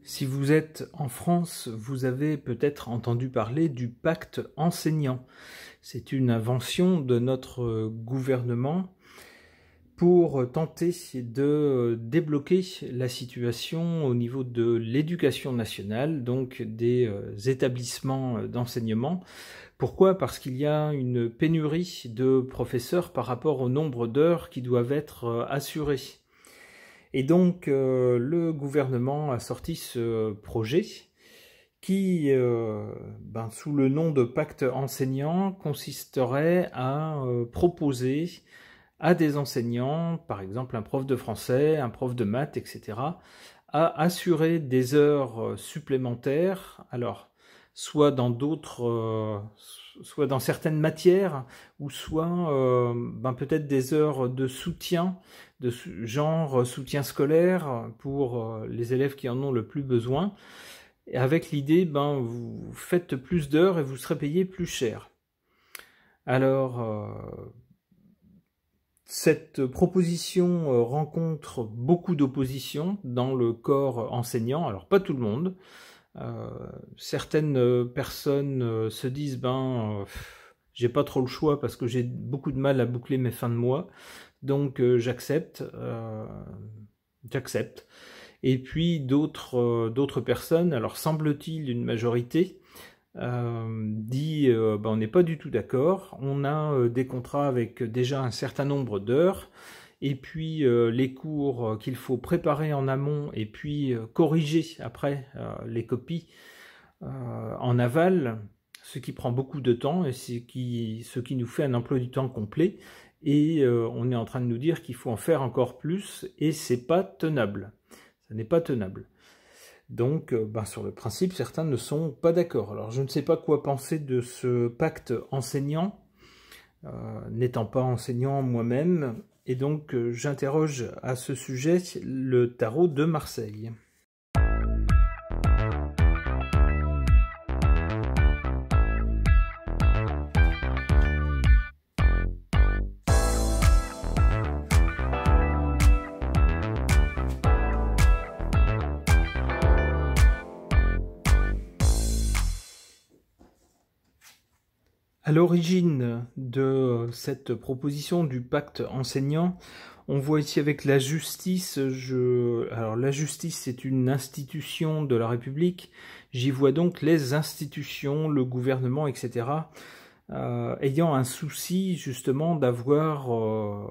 Si vous êtes en France, vous avez peut-être entendu parler du pacte enseignant. C'est une invention de notre gouvernement pour tenter de débloquer la situation au niveau de l'éducation nationale, donc des établissements d'enseignement. Pourquoi? Parce qu'il y a une pénurie de professeurs par rapport au nombre d'heures qui doivent être assurées. Et donc le gouvernement a sorti ce projet qui, sous le nom de pacte enseignant, consisterait à proposer à des enseignants, par exemple un prof de français, un prof de maths, etc., à assurer des heures supplémentaires, alors soit dans soit dans certaines matières, ou soit peut-être des heures de soutien, de genre soutien scolaire pour les élèves qui en ont le plus besoin, et avec l'idée, vous faites plus d'heures et vous serez payé plus cher. Alors, cette proposition rencontre beaucoup d'opposition dans le corps enseignant, alors pas tout le monde. Certaines personnes se disent j'ai pas trop le choix parce que j'ai beaucoup de mal à boucler mes fins de mois, donc j'accepte. Et puis d'autres personnes, alors semble-t-il une majorité, dit on n'est pas du tout d'accord, on a des contrats avec déjà un certain nombre d'heures, et puis les cours qu'il faut préparer en amont et puis corriger après les copies en aval, ce qui prend beaucoup de temps et ce qui nous fait un emploi du temps complet, et on est en train de nous dire qu'il faut en faire encore plus, et c'est pas tenable, ça n'est pas tenable. Donc, sur le principe, certains ne sont pas d'accord. Alors, je ne sais pas quoi penser de ce pacte enseignant, n'étant pas enseignant moi-même, et donc j'interroge à ce sujet le tarot de Marseille. À l'origine de cette proposition du pacte enseignant, on voit ici avec la justice. Alors la justice, c'est une institution de la République. J'y vois donc les institutions, le gouvernement, etc., ayant un souci justement d'avoir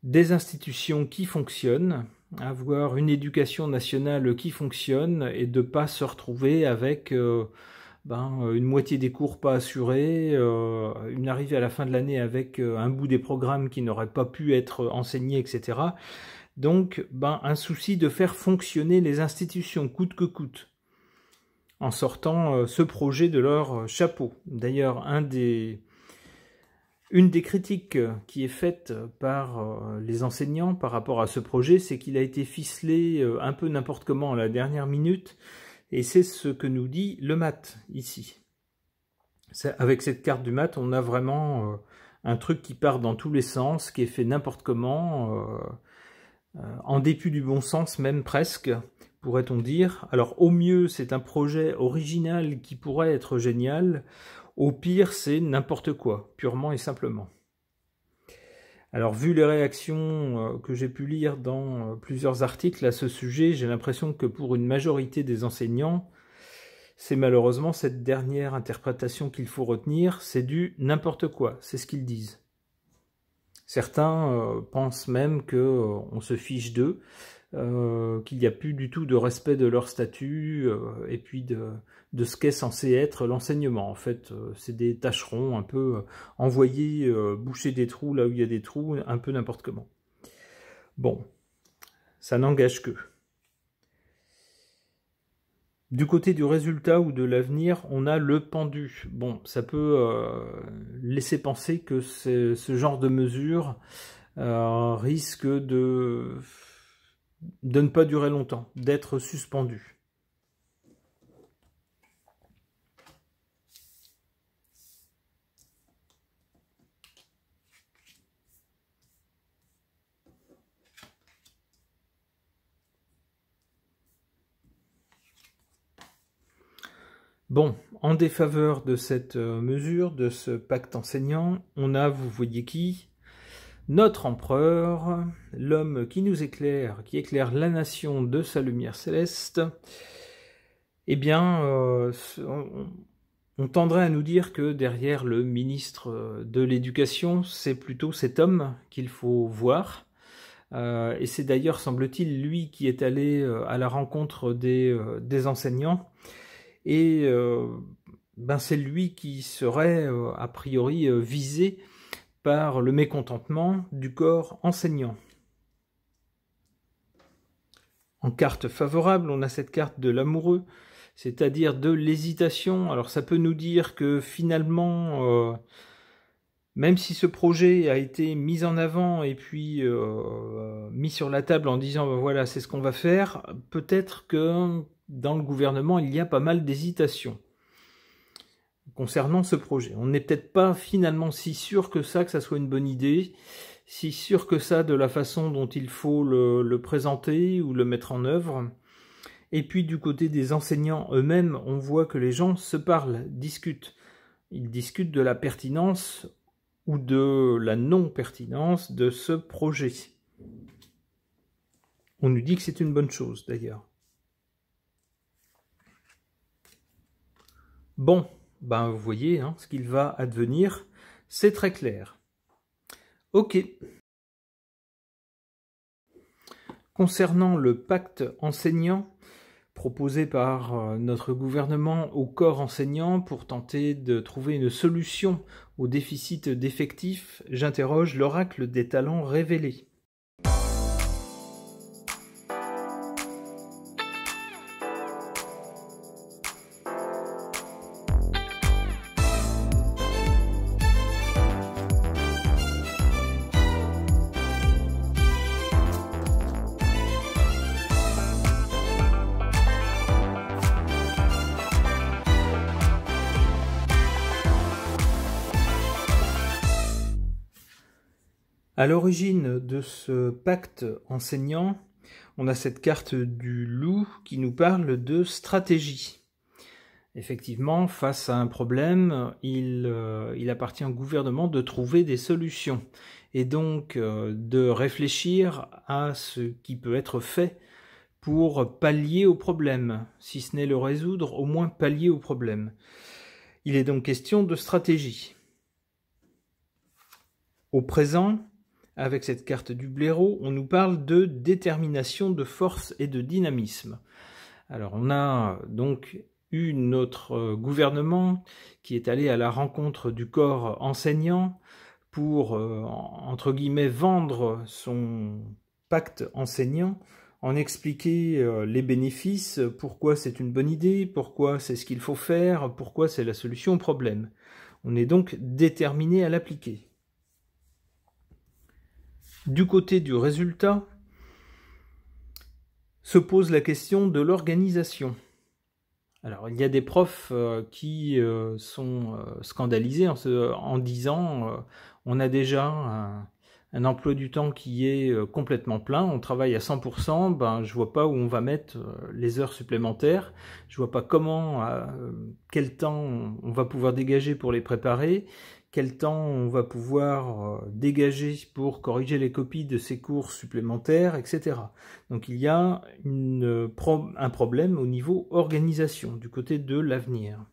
des institutions qui fonctionnent, avoir une éducation nationale qui fonctionne, et de ne pas se retrouver avec une moitié des cours pas assurés, une arrivée à la fin de l'année avec un bout des programmes qui n'aurait pas pu être enseigné, etc. Donc, un souci de faire fonctionner les institutions coûte que coûte, en sortant ce projet de leur chapeau. D'ailleurs, une des critiques qui est faite par les enseignants par rapport à ce projet, c'est qu'il a été ficelé un peu n'importe comment à la dernière minute. Et c'est ce que nous dit le maths ici. Avec cette carte du maths, on a vraiment un truc qui part dans tous les sens, qui est fait n'importe comment, en dépit du bon sens même presque, pourrait-on dire. Alors au mieux, c'est un projet original qui pourrait être génial. Au pire, c'est n'importe quoi, purement et simplement. Alors, vu les réactions que j'ai pu lire dans plusieurs articles à ce sujet, j'ai l'impression que pour une majorité des enseignants, c'est malheureusement cette dernière interprétation qu'il faut retenir, c'est du n'importe quoi, c'est ce qu'ils disent. Certains pensent même qu'on se fiche d'eux, qu'il n'y a plus du tout de respect de leur statut, et puis de ce qu'est censé être l'enseignement. En fait, c'est des tâcherons un peu envoyés boucher des trous là où il y a des trous, un peu n'importe comment. Bon, ça n'engage qu'eux. Du côté du résultat ou de l'avenir, on a le pendu. Bon, ça peut laisser penser que ce genre de mesure risque de ne pas durer longtemps, d'être suspendu. Bon, en défaveur de cette mesure, de ce pacte enseignant, on a, vous voyez qui? Notre empereur, l'homme qui nous éclaire, qui éclaire la nation de sa lumière céleste. Eh bien, on tendrait à nous dire que derrière le ministre de l'Éducation, c'est plutôt cet homme qu'il faut voir. Et c'est d'ailleurs, semble-t-il, lui qui est allé à la rencontre des enseignants. Et c'est lui qui serait a priori visé par le mécontentement du corps enseignant. En carte favorable, on a cette carte de l'amoureux, c'est-à-dire de l'hésitation. Alors ça peut nous dire que finalement, même si ce projet a été mis en avant et puis mis sur la table en disant voilà, c'est ce qu'on va faire, peut-être que dans le gouvernement, il y a pas mal d'hésitations concernant ce projet. On n'est peut-être pas finalement si sûr que ça soit une bonne idée, si sûr que ça de la façon dont il faut le présenter ou le mettre en œuvre. Et puis du côté des enseignants eux-mêmes, on voit que les gens se parlent, discutent. Ils discutent de la pertinence ou de la non-pertinence de ce projet. On nous dit que c'est une bonne chose d'ailleurs. Bon, vous voyez, ce qu'il va advenir, c'est très clair. Ok. Concernant le pacte enseignant proposé par notre gouvernement au corps enseignant pour tenter de trouver une solution au déficit d'effectifs, j'interroge l'oracle des talents révélés. À l'origine de ce pacte enseignant, on a cette carte du loup qui nous parle de stratégie. Effectivement, face à un problème, il appartient au gouvernement de trouver des solutions et donc de réfléchir à ce qui peut être fait pour pallier au problème, si ce n'est le résoudre, au moins pallier au problème. Il est donc question de stratégie. Au présent, avec cette carte du blaireau, on nous parle de détermination, de force et de dynamisme. Alors on a donc eu notre gouvernement qui est allé à la rencontre du corps enseignant pour, entre guillemets, vendre son pacte enseignant, en expliquer les bénéfices, pourquoi c'est une bonne idée, pourquoi c'est ce qu'il faut faire, pourquoi c'est la solution au problème. On est donc déterminé à l'appliquer. Du côté du résultat, se pose la question de l'organisation. Alors, il y a des profs qui sont scandalisés en disant on a déjà un emploi du temps qui est complètement plein, on travaille à 100%, je vois pas où on va mettre les heures supplémentaires, je vois pas quel temps on va pouvoir dégager pour les préparer, quel temps on va pouvoir dégager pour corriger les copies de ces cours supplémentaires, etc. Donc il y a un problème au niveau organisation, du côté de l'avenir.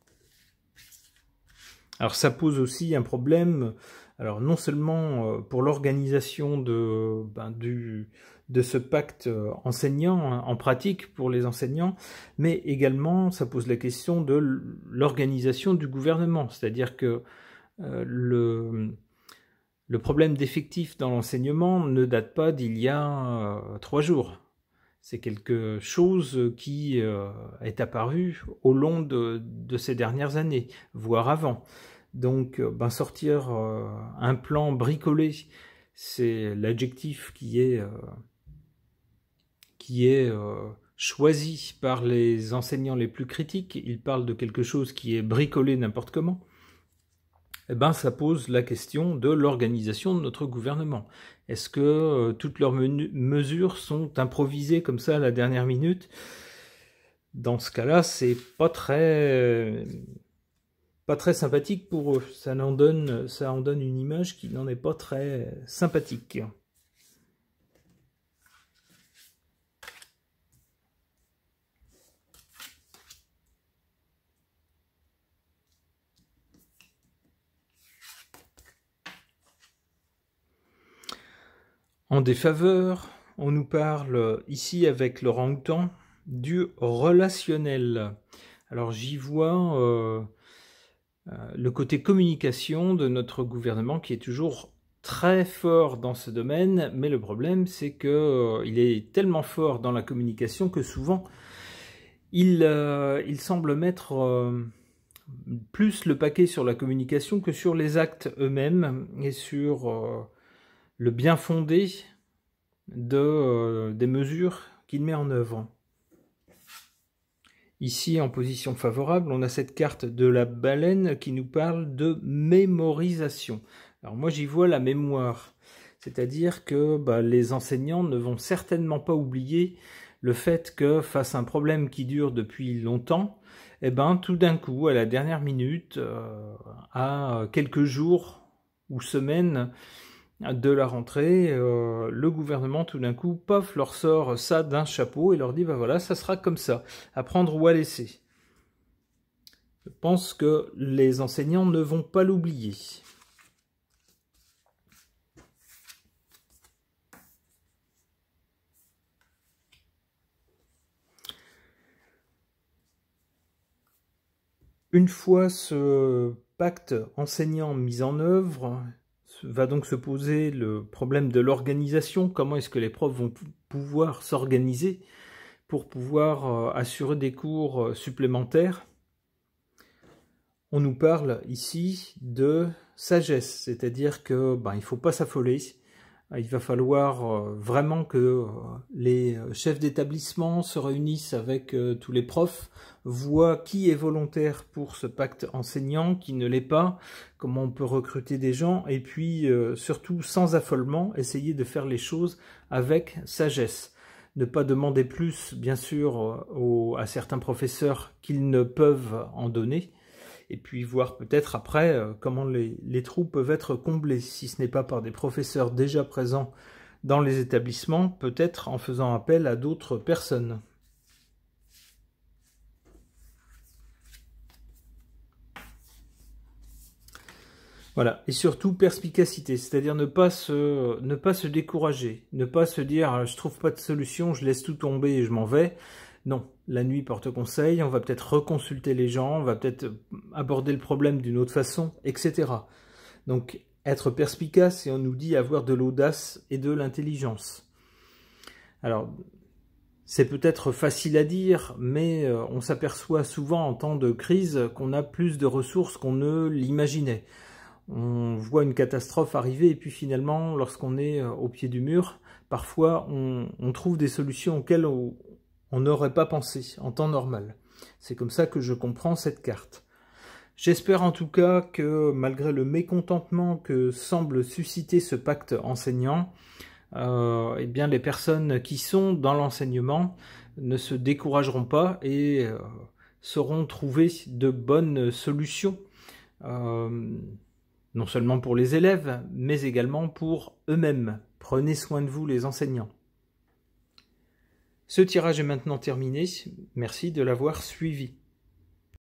Alors ça pose aussi un problème, alors non seulement pour l'organisation de ce pacte enseignant, en pratique pour les enseignants, mais également ça pose la question de l'organisation du gouvernement, c'est-à-dire que le problème d'effectifs dans l'enseignement ne date pas d'il y a 3 jours. C'est quelque chose qui est apparu au long de ces dernières années, voire avant. Donc sortir un plan bricolé, c'est l'adjectif qui est choisi par les enseignants les plus critiques. Ils parlent de quelque chose qui est bricolé n'importe comment. Ça pose la question de l'organisation de notre gouvernement. Est-ce que toutes leurs mesures sont improvisées comme ça à la dernière minute? Dans ce cas-là, c'est pas très sympathique pour eux. Ça en donne une image qui n'en est pas très sympathique. En défaveur, on nous parle ici avec l'orang-outan du relationnel. Alors j'y vois le côté communication de notre gouvernement qui est toujours très fort dans ce domaine, mais le problème c'est que il est tellement fort dans la communication que souvent il semble mettre plus le paquet sur la communication que sur les actes eux-mêmes et sur le bien fondé des mesures qu'il met en œuvre. Ici, en position favorable, on a cette carte de la baleine qui nous parle de mémorisation. Alors moi, j'y vois la mémoire, c'est-à-dire que les enseignants ne vont certainement pas oublier le fait que face à un problème qui dure depuis longtemps, tout d'un coup, à la dernière minute, à quelques jours ou semaines de la rentrée, le gouvernement tout d'un coup, pof, leur sort ça d'un chapeau et leur dit voilà, ça sera comme ça, à prendre ou à laisser. Je pense que les enseignants ne vont pas l'oublier. Une fois ce pacte enseignant mis en œuvre, va donc se poser le problème de l'organisation. Comment est-ce que les profs vont pouvoir s'organiser pour pouvoir assurer des cours supplémentaires? On nous parle ici de sagesse, c'est-à-dire que il ne faut pas s'affoler. Il va falloir vraiment que les chefs d'établissement se réunissent avec tous les profs, voient qui est volontaire pour ce pacte enseignant, qui ne l'est pas, comment on peut recruter des gens, et puis surtout sans affolement, essayer de faire les choses avec sagesse. Ne pas demander plus, bien sûr, à certains professeurs qu'ils ne peuvent en donner, et puis voir peut-être après comment les trous peuvent être comblés, si ce n'est pas par des professeurs déjà présents dans les établissements, peut-être en faisant appel à d'autres personnes. Voilà, et surtout perspicacité, c'est-à-dire ne pas se décourager, ne pas se dire je trouve pas de solution, je laisse tout tomber et je m'en vais. Non, la nuit porte conseil, on va peut-être reconsulter les gens, on va peut-être aborder le problème d'une autre façon, etc. Donc, être perspicace, et on nous dit avoir de l'audace et de l'intelligence. Alors, c'est peut-être facile à dire, mais on s'aperçoit souvent en temps de crise qu'on a plus de ressources qu'on ne l'imaginait. On voit une catastrophe arriver et puis finalement, lorsqu'on est au pied du mur, parfois on trouve des solutions auxquelles on n'aurait pas pensé en temps normal. C'est comme ça que je comprends cette carte. J'espère en tout cas que malgré le mécontentement que semble susciter ce pacte enseignant, eh bien les personnes qui sont dans l'enseignement ne se décourageront pas et sauront trouver de bonnes solutions, non seulement pour les élèves, mais également pour eux-mêmes. Prenez soin de vous les enseignants. Ce tirage est maintenant terminé. Merci de l'avoir suivi.